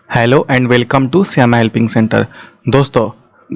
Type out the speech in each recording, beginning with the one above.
Hello and welcome to Shyama helping centre. दोस्तों,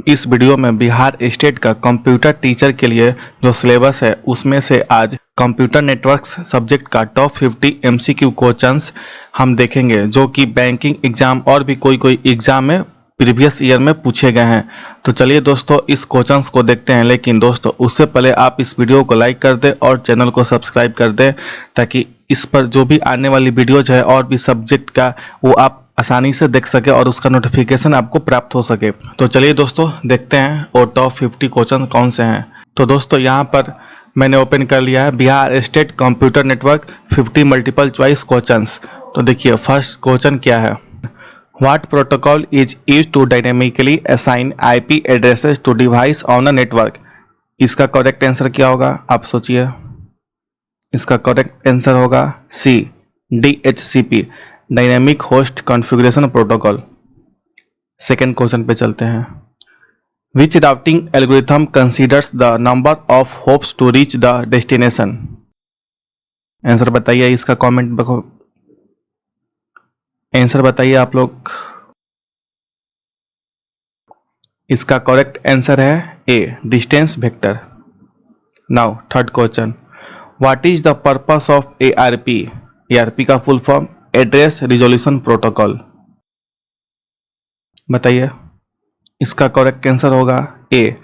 इस video में बिहार स्टेट का कंप्यूटर टीचर के लिए जो सिलेबस है उसमें से आज कंप्यूटर नेटवर्क्स सब्जेक्ट का टॉप 50 एमसीक्यू क्वेश्चंस हम देखेंगे जो कि बैंकिंग एग्जाम और भी कोई एग्जाम में प्रीवियस ईयर में पूछे गए हैं। तो चलिए दोस्तों इस क्वेश्चंस को देखते हैं, लेकिन दोस्तों उससे पहले आप इस वीडियो को लाइक कर दें और चैनल को सब्सक्राइब कर दें ताकि इस पर जो भी आने वाली वीडियोज है और भी सब्जेक्ट का वो आप आसानी से देख सके और उसका नोटिफिकेशन आपको प्राप्त हो सके। तो चलिए दोस्तों देखते हैं और टॉप 50 क्वेश्चन कौन से हैं। तो दोस्तों यहाँ पर मैंने ओपन कर लिया है Bihar state computer network 50 multiple choice questions. तो देखिए फर्स्ट क्वेश्चन क्या है, what protocol is used to dynamically assign IP addresses to device on a network. इसका करेक्ट आंसर क्या होगा आप सोचिए। इसका करेक्ट आंसर होगा C, DHCP, dynamic host configuration protocol. Second question पे चलते हैं, which routing algorithm considers the number of hops to reach the destination. Answer बताइए, इसका कमेंट आंसर बताइए आप लोग। इसका करेक्ट आंसर है A, distance vector. Now third question, what is the purpose of ARP। ARP का full form address resolution protocol. बताइए, इसका करेक्ट आंसर होगा A,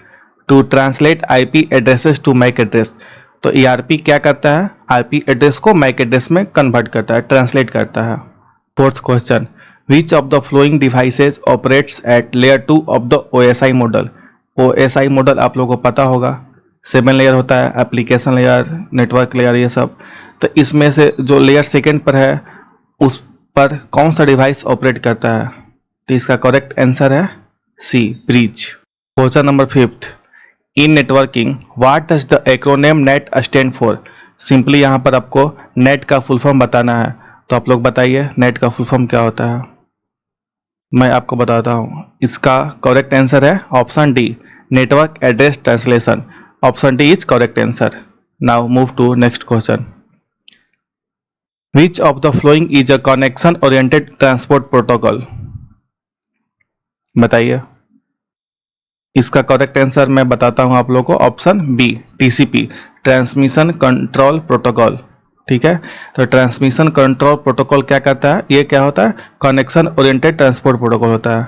to translate IP addresses to MAC address. तो ARP क्या करता है, IP address को MAC address में कन्वर्ट करता है, ट्रांसलेट करता है। Fourth question, which of the following devices operates at layer 2 of the OSI model. OSI model आप लोगों को पता होगा 7 लेयर होता है, एप्लीकेशन लेयर, नेटवर्क लेयर, ये सब। तो इसमें से जो लेयर सेकेंड पर है उस पर कौन सा डिवाइस ऑपरेट करता है। तो इसका करेक्ट आंसर है C, bridge. Question number 5th, in networking what does the acronym net stand for. Simply यहाँ पर आपको नेट का फुल फॉर्म बताना है। तो आप लोग बताइए नेट का फुल फॉर्म क्या होता है। मैं आपको बताता हूँ, इसका करेक्ट आंसर है option D, network address translation. Option D is correct answer. Now move to next question, which of the following is a connection oriented transport protocol. बताइए, इसका करेक्ट आंसर मैं बताता हूं आप लोगों को, option B, TCP, transmission control protocol. ठीक है, तो ट्रांसमिशन कंट्रोल प्रोटोकॉल क्या करता है, ये क्या होता है, कनेक्शन ओरिएंटेड ट्रांसपोर्ट प्रोटोकॉल होता है।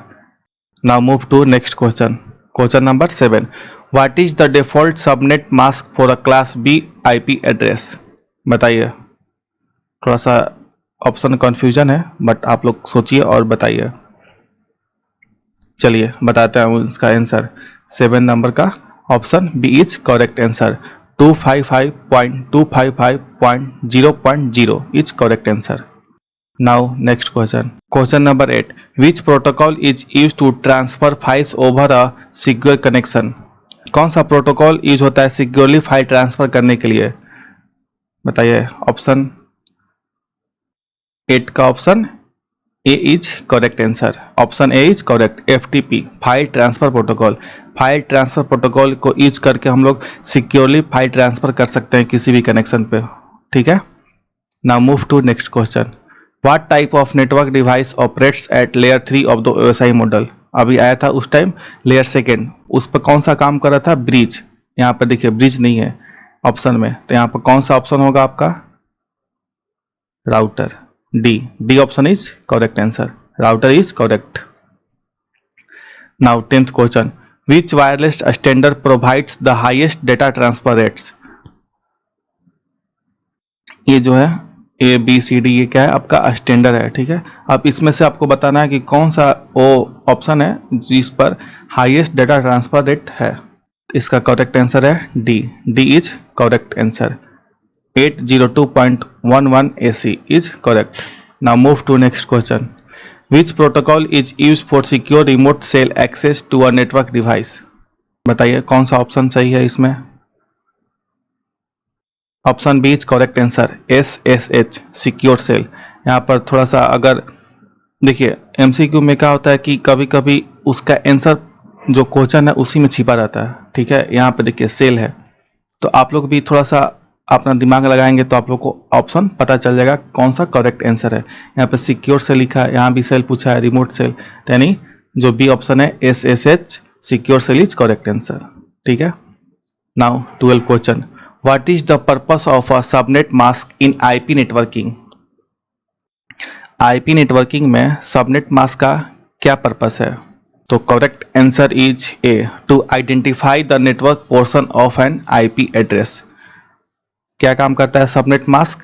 Now move to next question, question number 7, what is the default subnet mask for a class B IP address. बताइए, थोड़ा सा ऑप्शन कंफ्यूजन है बट आप लोग सोचिए और बताइए। चलिए बताते हैं इसका आंसर, 7 नंबर का option B is correct answer, 255.255.0.0 is correct answer. Now next question, question number 8, which protocol is use to transfer files over a secure connection. कौन सा प्रोटोकॉल यूज होता है सिक्योरली फाइल ट्रांसफर करने के लिए। बताइए, option 8 का option A is correct answer, option A is correct, FTP, file transfer protocol. File transfer protocol को यूज करके हम लोग सिक्योरली फाइल ट्रांसफर कर सकते हैं किसी भी कनेक्शन पे। ठीक है, now move to next question, what type of network device operates at layer 3 of the OSI model. अभी आया था उस टाइम लेयर सेकेंड, उस पर कौन सा काम कर रहा था, ब्रिज। यहाँ पर देखिए ब्रिज नहीं है ऑप्शन में, तो यहाँ पर कौन सा ऑप्शन होगा आपका, router, D option is correct answer, router is correct. Now 10th question, which wireless standard provides the highest data transfer rates। ये जो है ABCD, ये क्या है आपका स्टैंडर्ड है। ठीक है, अब इसमें से आपको बताना है कि कौन सा वो ऑप्शन है जिस पर हाईएस्ट डाटा ट्रांसफर रेट है। इसका करेक्ट आंसर है D is correct answer, 802.11 AC is correct. Now move to next question, which protocol is used for secure remote cell access to a network device। बताइए कौन सा option सही है इसमें। Option B is correct answer, SSH, secure shell. यहाँ पर थोड़ा सा अगर देखिए MCQ में क्या होता है कि कभी कभी उसका आंसर जो क्वेश्चन है उसी में छिपा रहता है। ठीक है, यहाँ पर देखिए सेल है, तो आप लोग भी थोड़ा सा अपना दिमाग लगाएंगे तो आप लोग को ऑप्शन पता चल जाएगा कौन सा करेक्ट आंसर है। यहाँ पे सिक्योर सेल लिखा है, यहाँ भी सेल पूछा है, रिमोट सेल, तो यानी जो बी ऑप्शन है SSH secure shell is correct answer. ठीक है। Now 12 question, what is the purpose of a subnet mask in IP networking? IP networking में सबनेट मास्क का क्या पर्पस है? तो correct answer is A, to identify the network portion of an IP address. क्या काम करता है subnet mask?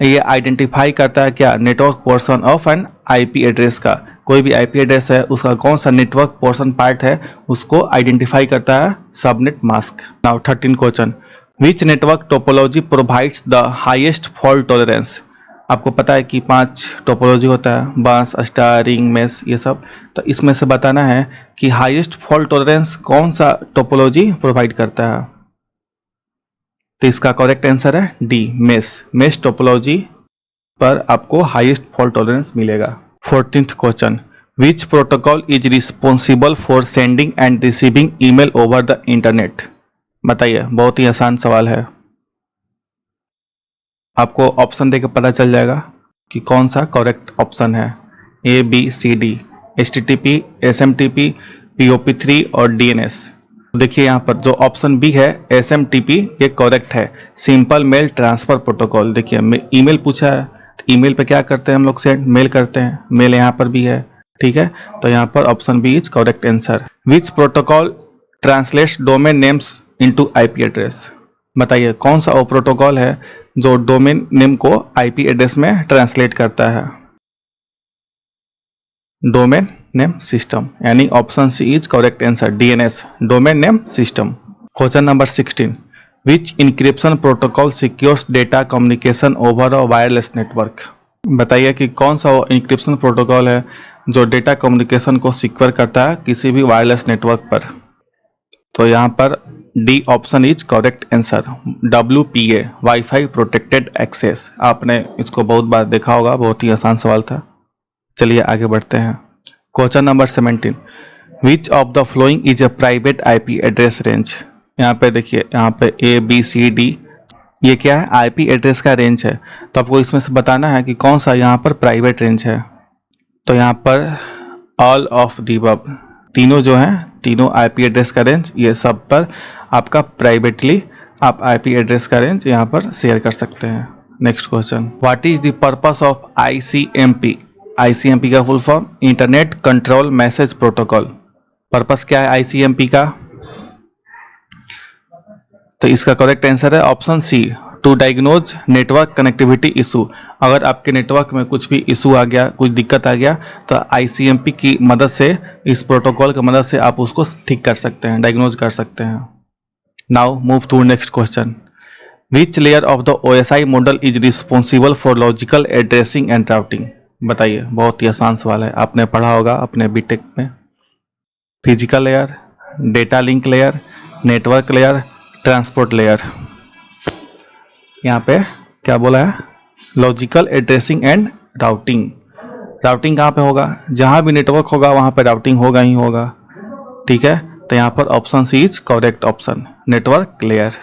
ये आइडेंटिफाई करता है क्या, network portion of an IP address का। कोई भी IP एड्रेस है उसका कौन सा नेटवर्क पोर्शन पार्ट है उसको आइडेंटिफाई करता है subnet mask. Now 13 question, which network topology provides the highest fault tolerance? आपको पता है कि 5 टोपोलॉजी होता है, बस, स्टार, रिंग, मेश, ये सब। तो इसमें से बताना है कि हाईएस्ट फॉल्ट टॉलरेंस कौन सा टोपोलॉजी प्रोवाइड करता है। तो इसका करेक्ट आंसर है डी, मेश। मेश टोपोलॉजी पर आपको हाईएस्ट फॉल्ट टॉलरेंस मिलेगा। 14th question, which protocol is responsible for sending end receiving email over the internet? बताइए, बहुत ही आसान सवाल है। आपको ऑप्शन देकर पता चल जाएगा कि कौन सा करेक्ट ऑप्शन है। ABCD, HTTP, SMTP, POP3 और DNS। देखिए यहाँ पर जो ऑप्शन बी है SMTP ये करेक्ट है, सिंपल मेल ट्रांसफर प्रोटोकॉल। देखिए ईमेल पूछा है तो ईमेल पे क्या करते हैं हम लोग, सेंड मेल करते हैं, मेल यहाँ पर भी है। ठीक है, तो यहाँ पर option B is correct answer. Which protocol translates domain names into IP address? बताइए कौन सा वो प्रोटोकॉल है जो डोमेन नेम को IP एड्रेस में ट्रांसलेट करता है। डोमेन नेम सिस्टम, यानी option C is correct answer, DNS, domain name system. Question number 16, which encryption protocol secures data communication over a wireless network? बताइए कि कौन सा वो इंक्रिप्शन प्रोटोकॉल है जो डेटा कम्युनिकेशन को सिक्योर करता है किसी भी वायरलेस नेटवर्क पर। तो यहाँ पर D option is correct answer, WPA, wifi protected access. आपने इसको बहुत बार देखा होगा, बहुत ही आसान सवाल था। चलिए आगे बढ़ते हैं। Question number 17, which of the following is a private IP address range? यहाँ पे देखिए, यहाँ पे ABCD ये क्या है, IP एड्रेस का रेंज है। तो आपको इसमें से बताना है कि कौन सा यहाँ पर प्राइवेट रेंज है। तो यहाँ पर ऑल ऑफ द अबव, तीनों जो हैं, तीनों IP एड्रेस का रेंज, ये सब पर आपका प्राइवेटली आप IP एड्रेस का रेंज यहाँ पर शेयर कर सकते हैं। Next question, what is the purpose of ICMP? ICMP का full form internet control message protocol. Purpose क्या है ICMP का? तो इसका करेक्ट आंसर है option C, to diagnose network connectivity issue. अगर आपके नेटवर्क में कुछ भी इशू आ गया, कुछ दिक्कत आ गया, तो ICMP की मदद से, इस प्रोटोकॉल की मदद से आप उसको ठीक कर सकते हैं, डायग्नोज कर सकते हैं। Now move to next question, which layer of the OSI model is responsible for logical addressing and routing? बताइए, बहुत ही आसान सवाल है, आपने पढ़ा होगा अपने बीटेक में। Physical layer, data link layer, network layer, transport layer. यहाँ पे क्या बोला है, logical addressing and routing. Routing कहाँ पे होगा, जहाँ भी नेटवर्क होगा वहाँ पे राउटिंग होगा ही होगा। ठीक है, तो यहाँ पर option C is correct option, network layer.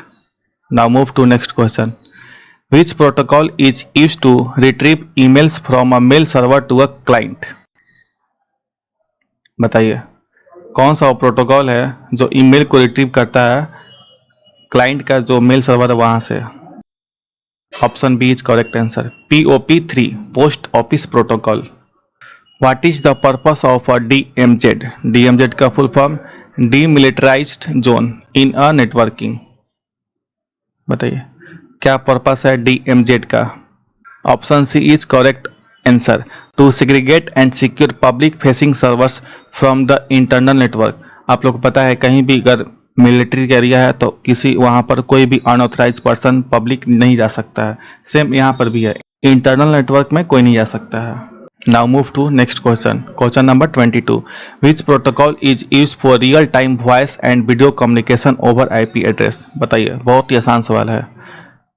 Now move to next question, which protocol is used to retrieve emails from a mail server to a client? बताइए कौन सा प्रोटोकॉल है जो ईमेल को रिट्रीव करता है क्लाइंट का जो मेल सर्वर है वहां से। Option B is correct answer, POP3, post office protocol. What is the purpose of a DMZ? DMZ का full form demilitarized zone in a networking. बताइए क्या पर्पस है DMZ का? Option C is correct answer, to segregate and secure public facing servers from the internal network. आप लोग को पता है कहीं भी अगर मिलिट्री का एरिया है तो किसी वहां पर कोई भी अनऑथराइज पर्सन पब्लिक नहीं जा सकता है। सेम यहाँ पर भी है, इंटरनल नेटवर्क में कोई नहीं जा सकता है। Now move to next question, question number 22, which protocol is use for real time voice and video communication over IP address? बताइए, बहुत ही आसान सवाल है,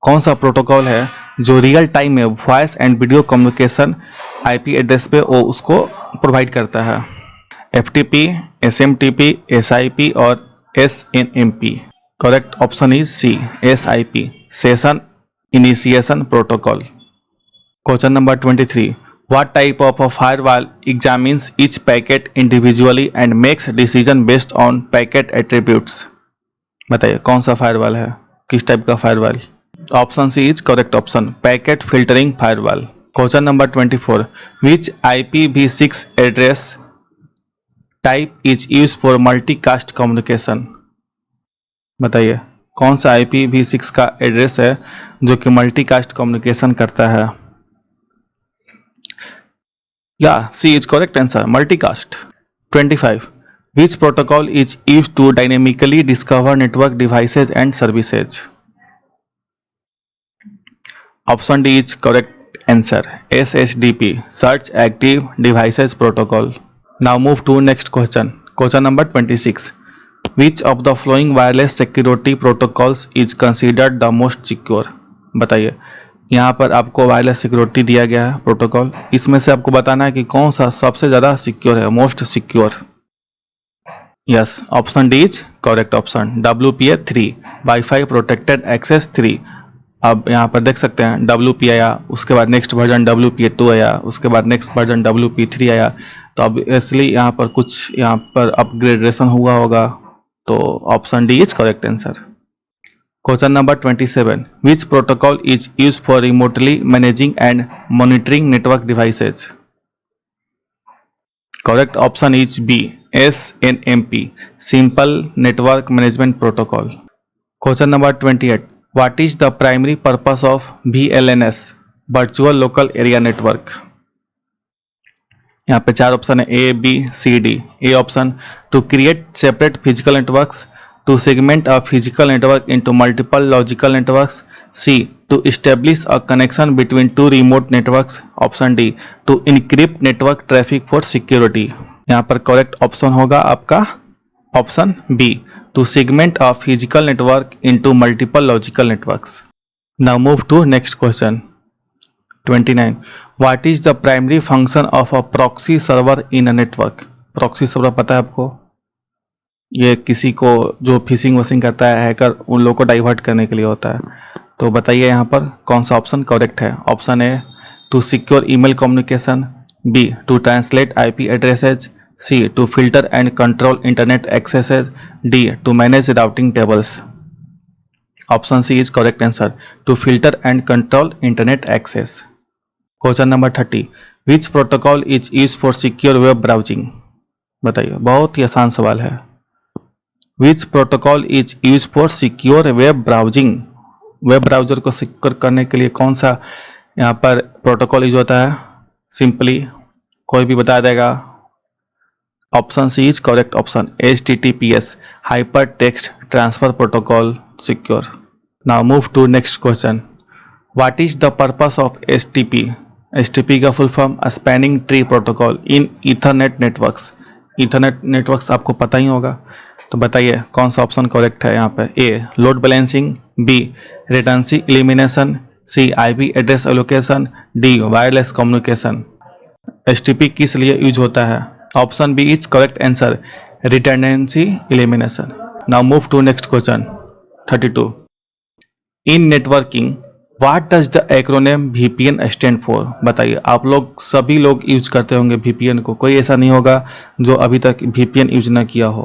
कौन सा प्रोटोकॉल है जो रियल टाइम में voice and video communication IP address पे वो उसको प्रोवाइड करता है? FTP, SMTP, SIP और SNMP। Correct option is C, SIP, session initiation protocol. Question number 23. What type of a firewall examines each packet individually and makes decision based on packet attributes? बताइए कौन सा firewall है, किस type का firewall? Option C is correct option, packet filtering firewall. Question number 24. Which IPv6 address type is used for multicast communication? बताइए कौन सा IPv6 का एड्रेस है जो कि मल्टीकास्ट कम्युनिकेशन करता है? या C is correct answer, multicast. 25. Which protocol is used to dynamically discover network devices and services? Option D is correct answer, SSDP, Search Active Devices Protocol. Now move to next question. Question number 26. Which of the following wireless security protocols is considered the most secure? बताइए यहाँ पर आपको wireless security दिया गया है protocol, इसमें से आपको बताना है कि कौन सा सबसे ज़्यादा सिक्योर है, most secure. Yes, option D is correct option, WPA3, wifi protected access 3. अब यहाँ पर देख सकते हैं WP आया, उसके बाद नेक्स्ट वर्जन WPA2 आया, उसके बाद नेक्स्ट वर्जन WP3 आया. तो अब इसलिए यहाँ पर कुछ यहाँ पर अपग्रेडेशन हुआ होगा, तो option D is correct answer. Question number 27. Which protocol is used for remotely managing and monitoring network devices? Correct option is B, SNMP, Simple Network Management Protocol. Question number 28. What is the primary purpose of VLNS, Virtual Local Area Network? यहाँ पे चार option है, A, B, C, D. A option, to create separate physical networks, to segment a physical network into multiple logical networks. C, to establish a connection between two remote networks. Option D, to encrypt network traffic for security. यहाँ पर correct option होगा आपका option B, to segment a physical network into multiple logical networks. Now move to next question. 29. What is the primary function of a proxy server in a network? Proxy server पता है आपको, ये किसी को जो fishing washing करता है hacker, उन लोगों को डाइवर्ट करने के लिए होता है. तो बताइए यहाँ पर कौन सा ऑप्शन करेक्ट है? Option A, to secure email communication, B, to translate IP addresses, C, to filter and control internet accesses, D, to manage routing tables. Option C is correct answer, to filter and control internet access. Question number 30. Which protocol is use for secure web browsing? बताइए, बहुत ही आसान सवाल है. Which protocol is use for secure web browsing? Web browser को secure करने के लिए कौन सा यहाँ पर प्रोटोकॉल यूज होता है? सिंपली कोई भी बता देगा. Option C is correct option, HTTPS, hyper text transfer protocol secure. Now move to next question. What is the purpose of STP? STP का full form spanning tree protocol in ethernet networks. Ethernet networks आपको पता ही होगा, तो बताइए कौन सा option correct है यहाँ पे? A, load balancing, B, redundancy elimination, C, IP address allocation, D, wireless communication. STP किस लिए यूज होता है? Option B is correct answer, redundancy elimination. Now move to next question. 32. In networking what does the acronym VPN stand for? बताइए, आप लोग सभी लोग use करते होंगे VPN को, कोई ऐसा नहीं होगा जो अभी तक VPN यूज ना किया हो.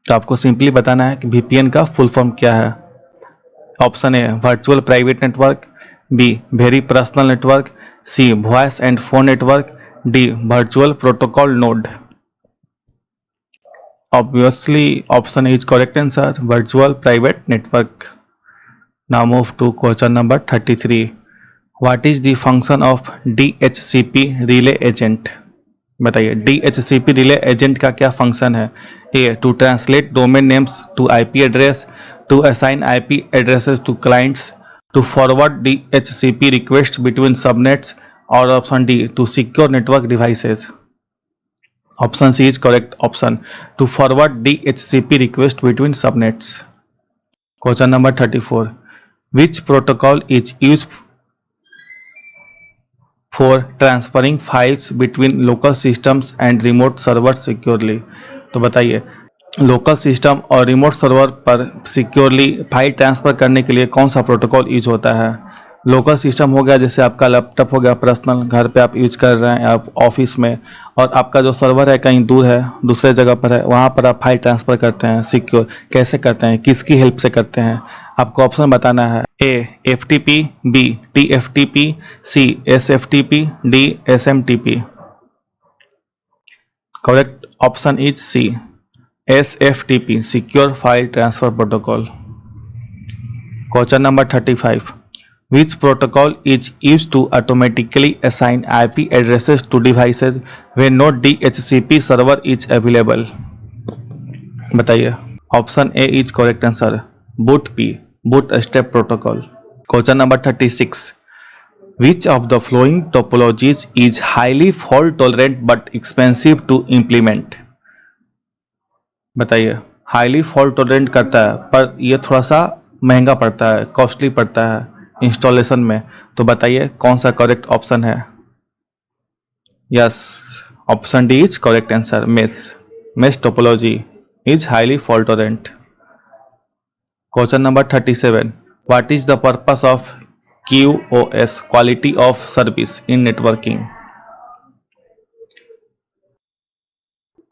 तो आपको सिंपली बताना है कि VPN का फुल फॉर्म क्या है. Option A, virtual private network, B, very personal network, C, voice and phone network, D, virtual protocol node. Obviously option A is correct answer, virtual private network. Now move to question number 33. What is the function of DHCP relay agent? बताइए, DHCP relay agent का क्या function है? A, to translate domain names to IP address, to assign IP addresses to clients, to forward DHCP request between subnets, और option D, to secure network devices. Option C is correct option, to forward DHCP request between subnets. Question number 34. Which protocol is use for transferring files between local systems and remote servers securely? तो बताइए local system और remote server पर securely file transfer करने के लिए कौन सा protocol use होता है? लोकल सिस्टम हो गया, जैसे आपका लैपटॉप हो गया पर्सनल, घर पे आप यूज कर रहे हैं, आप ऑफिस में, और आपका जो सर्वर है कहीं दूर है, दूसरे जगह पर है, वहाँ पर आप फाइल ट्रांसफ़र करते हैं सिक्योर। कैसे करते हैं, किसकी हेल्प से करते हैं? आपको ऑप्शन बताना है। A FTP, B TFTP, C SFTP, D SMTP। Correct option is C SFTP, Secure File Transfer Protocol. Question number 35. Which protocol is used to automatically assign IP addresses to devices when no DHCP server is available? बताइए। Option A is correct answer, boot P, boot step protocol. Question number 36. Which of the following topologies is highly fault tolerant but expensive to implement? बताइए। Highly fault tolerant करता है पर ये थोड़ा सा महंगा पड़ता है, कॉस्टली पड़ता है इंस्टॉलेशन में, तो बताइए कौन सा करेक्ट ऑप्शन है? Yes, option D is correct answer, mesh topology is highly fault tolerant. Question number 37. What is the purpose of QoS, quality of service in networking?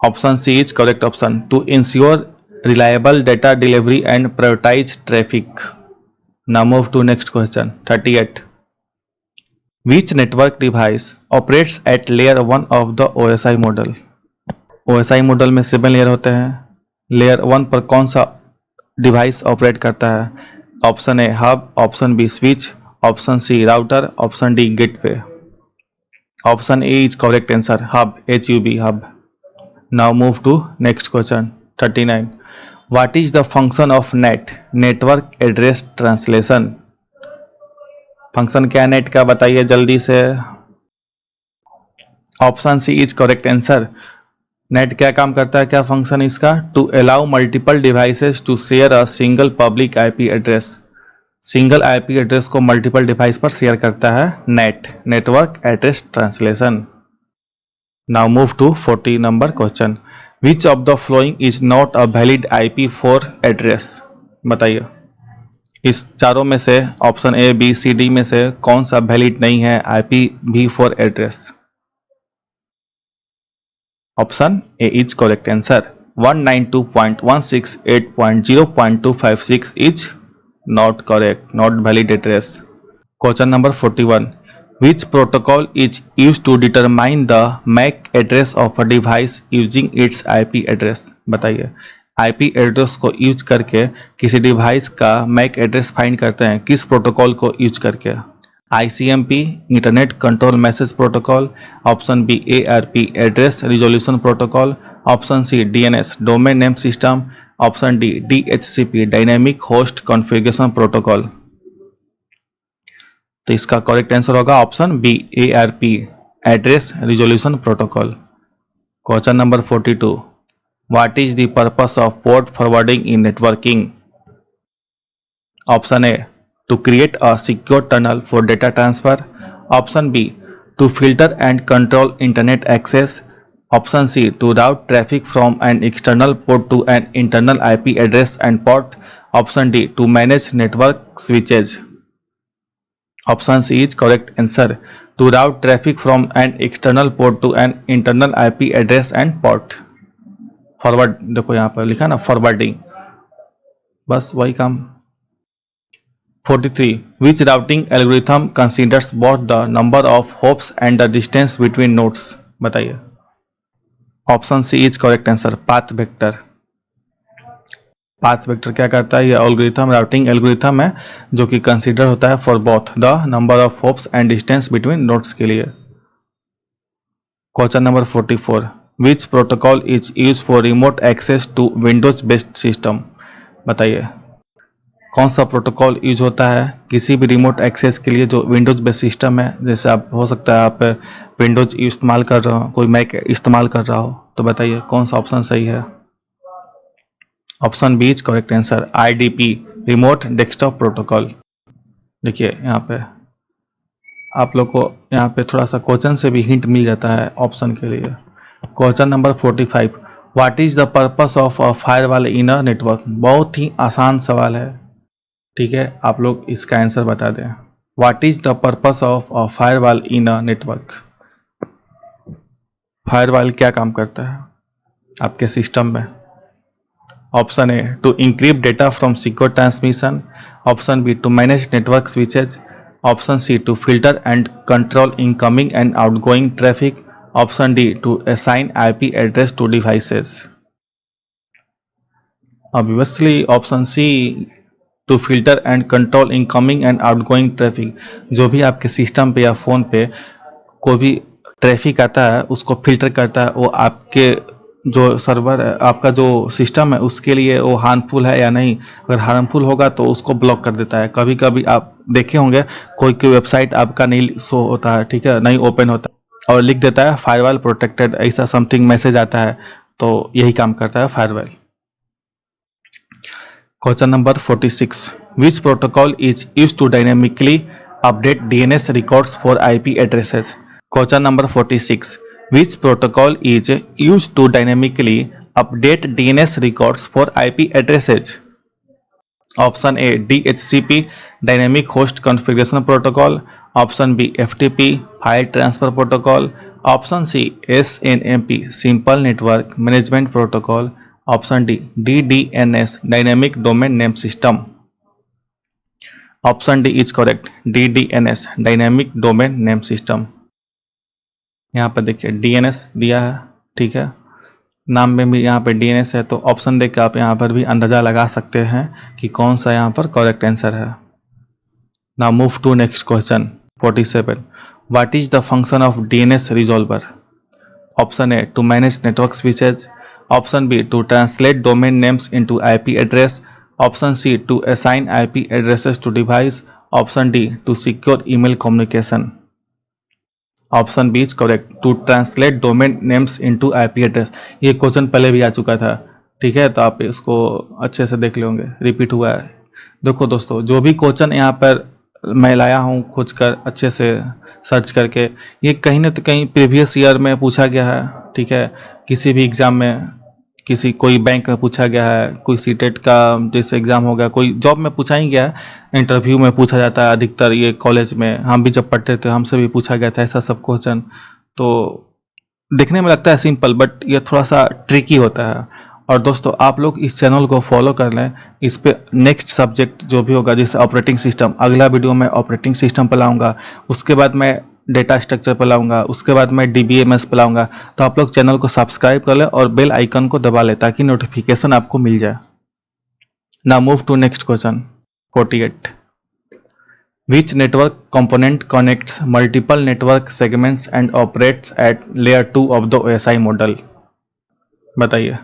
Option C is correct option, to ensure reliable data delivery and prioritize traffic. Now move to next question. 38. Which network device operates at layer 1 of the OSI model? OSI model में 7 layer होते हैं। Layer 1 पर कौन सा device operate करता है? Option A hub, option B switch, option C router, option D gateway. Option A is correct answer, hub, HUB, hub. Now move to next question. 39. What is the function of NAT, Network Address Translation? Function क्या है NAT का, बताइए जल्दी से। Option C is correct answer. NAT क्या काम करता है, क्या फंक्शन इसका? To allow multiple devices to share a single public IP address. Single IP address को मल्टीपल डिवाइस पर शेयर करता है NAT, network address translation. Now move to 40 number question. Which of the following is not a valid IP4 address? बताइए। इस चारों में से option A B C D में से कौन सा वैलिड नहीं है IPv4 एड्रेस? Option A is correct answer, 192.168.0.256 is not correct, not valid address. Question number 41. Which protocol is used to determine the MAC address of a device using its IP address? बताइए। IP address को use करके किसी device का MAC address find करते हैं, किस protocol को use करके? ICMP, internet control message protocol, option B ARP, address resolution protocol, option C DNS, domain name system, option D DHCP, dynamic host configuration protocol. तो इसका करेक्ट आंसर होगा option B ARP, address resolution protocol. Question number 42. What is the purpose of port forwarding in networking? Option A to create a secure tunnel for data transfer, option B to filter and control internet access, option C to route traffic from an external port to an internal IP address and port, option D to manage network switches. Option C is correct answer, to route traffic from an external port to an internal IP address and port. Forward देखो यहाँ पर लिखा ना forwarding, बस वही काम। 43. Which routing algorithm considers both the number of hops and the distance between nodes? बताइए। Option C is correct answer, path vector. Path vector क्या करता है? ये एल्गोरिथम राउटिंग एल्गोरिथम है जो कि कंसीडर होता है for both the number of hops and distance between nodes के लिए। Question number 44. Which protocol is use for remote access to Windows based system? बताइए कौन सा प्रोटोकॉल यूज होता है किसी भी रिमोट एक्सेस के लिए जो विंडोज बेस्ड सिस्टम है? जैसे आप हो सकता है आप विंडोज इस्तेमाल कर रहे हो, कोई मैक इस्तेमाल कर रहा हो, तो बताइए कौन सा ऑप्शन सही है? Option B is correct answer, IDP, remote desktop protocol. देखिए यहाँ पे आप लोग को यहाँ पे थोड़ा सा क्वेश्चन से भी हिंट मिल जाता है ऑप्शन के लिए। Question number 45. What is the purpose of a firewall in a network? बहुत ही आसान सवाल है, ठीक है, आप लोग इसका आंसर बता दें। What is the purpose of a firewall in a network? Firewall क्या काम करता है आपके सिस्टम में? Option A to encrypt data from secure transmission, option B to manage network switches, option C to filter and control incoming and outgoing traffic, option D to assign IP address to devices. Obviously option C to filter and control incoming and outgoing traffic. जो भी आपके system पे या phone पे कोई भी traffic आता है उसको फिल्टर करता है, वो आपके जो सर्वर है, आपका जो सिस्टम है, उसके लिए वो हार्मफुल है या नहीं। अगर हार्मफुल होगा तो उसको ब्लॉक कर देता है। कभी कभी आप देखे होंगे कोई कोई वेबसाइट आपका नहीं शो होता है, ठीक है, नहीं ओपन होता और लिख देता है फायरवॉल प्रोटेक्टेड, ऐसा समथिंग मैसेज आता है, तो यही काम करता है firewall. Question number 46. Which protocol is used to dynamically update DNS records for IP addresses? Question number 46. Which protocol is used to dynamically update DNS records for IP addresses? Option A DHCP Dynamic Host Configuration Protocol. Option B FTP File Transfer Protocol. Option C SNMP Simple Network Management Protocol. Option D DDNS Dynamic Domain Name System. Option D is correct, DDNS Dynamic Domain Name System। यहाँ पर देखिए DNS दिया है, ठीक है, नाम में भी यहाँ पे DNS है, तो ऑप्शन देख के आप यहाँ पर भी अंदाजा लगा सकते हैं कि कौन सा यहाँ पर करेक्ट आंसर है। Now move to next question 47। What is the function of DNS resolver? Option A to manage network switches, option B to translate domain names into IP address, option C to assign IP addresses to device, option D to secure email communication. Option B is correct, to translate domain names into IP address. ये question पहले भी आ चुका था, ठीक है, तो आप इसको अच्छे से देख लोगे, रिपीट हुआ है। देखो दोस्तों, जो भी क्वेश्चन यहाँ पर मैं लाया हूँ खोज कर अच्छे से सर्च करके, ये कहीं ना तो कहीं प्रीवियस ईयर में पूछा गया है, ठीक है, किसी भी एग्जाम में, किसी कोई बैंक में पूछा गया है, कोई सीटेट का जैसे एग्जाम हो गया, कोई जॉब में पूछा ही गया है, इंटरव्यू में पूछा जाता है अधिकतर, ये कॉलेज में हम भी जब पढ़ते थे हमसे भी पूछा गया था ऐसा सब क्वेश्चन। तो देखने में लगता है सिंपल, बट ये थोड़ा सा ट्रिकी होता है। और दोस्तों आप लोग इस चैनल को फॉलो कर लें, इस पे नेक्स्ट सब्जेक्ट जो भी होगा, जैसे ऑपरेटिंग सिस्टम, अगला वीडियो में ऑपरेटिंग सिस्टम पर लाऊंगा, उसके बाद मैं डेटा स्ट्रक्चर पर लाऊंगा, उसके बाद मैं DBMS पर लाऊंगा। तो आप लोग चैनल को सब्सक्राइब कर लें और बेल आइकन को दबा लें ताकि नोटिफिकेशन आपको मिल जाए। Now move to next question 48। Which network component connects multiple network segments and operates at layer 2 of the OSI model? बताइए।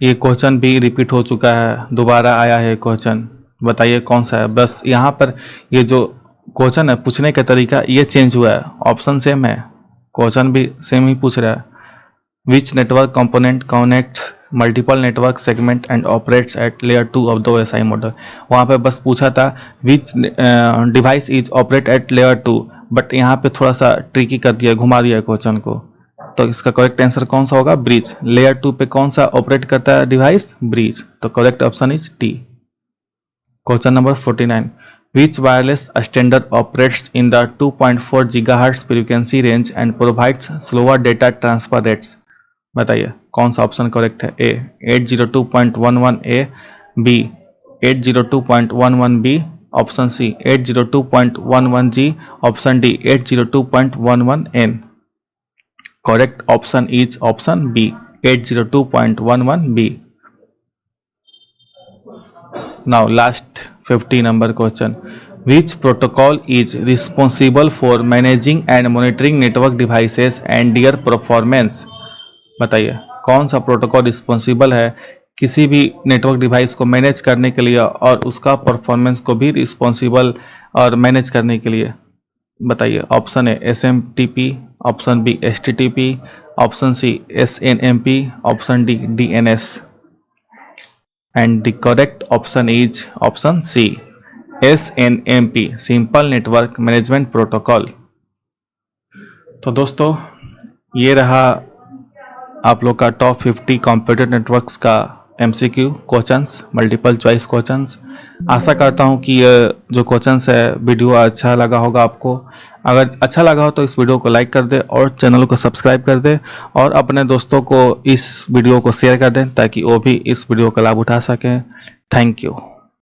ये क्वेश्चन भी रिपीट हो चुका है, दोबारा आया है क्वेश्चन, बताइए कौन सा है। बस यहाँ पर ये जो क्वेश्चन है पूछने का तरीका ये चेंज हुआ है, ऑप्शन सेम है, क्वेश्चन भी सेम ही पूछ रहा है। Which network component connects multiple network segment and operates at layer 2 of the OSI model. वहाँ पे बस पूछा था which device is operate at layer 2, but यहाँ पे थोड़ा सा ट्रिकी कर दिया, घुमा दिया क्वेश्चन को। तो इसका करेक्ट आंसर कौन सा होगा? ब्रिज। लेयर 2 पे कौन सा ऑपरेट करता है डिवाइस? ब्रिज। तो correct option is T. Question number 49। Which wireless standard operates in the 2.4 GHz frequency range and provides slower data transfer rates? बताइए कौन सा ऑप्शन करेक्ट है? A 802.11a, B 802.11b, option C 802.11g, option D 802.11n। Correct option is option B 802.11b। Now last 50 number question. Which protocol is responsible for managing and monitoring network devices and their performance? बताइए कौन सा protocol responsible है किसी भी network device को manage करने के लिए और उसका परफॉर्मेंस को भी रिस्पॉन्सिबल और मैनेज करने के लिए? बताइए। Option A SMTP, option B HTTP, option C SNMP, option D DNS। And the correct option is option C SNMP, simple network management protocol. तो दोस्तों ये रहा आप लोग का टॉप 50 कंप्यूटर नेटवर्क्स का MCQ questions, multiple choice questions. आशा करता हूं कि ये जो क्वेश्चंस है वीडियो अच्छा लगा होगा आपको। अगर अच्छा लगा हो तो इस वीडियो को लाइक कर दे और चैनल को सब्सक्राइब कर दे और अपने दोस्तों को इस वीडियो को शेयर कर दें ताकि वो भी इस वीडियो का लाभ उठा सकें। Thank you.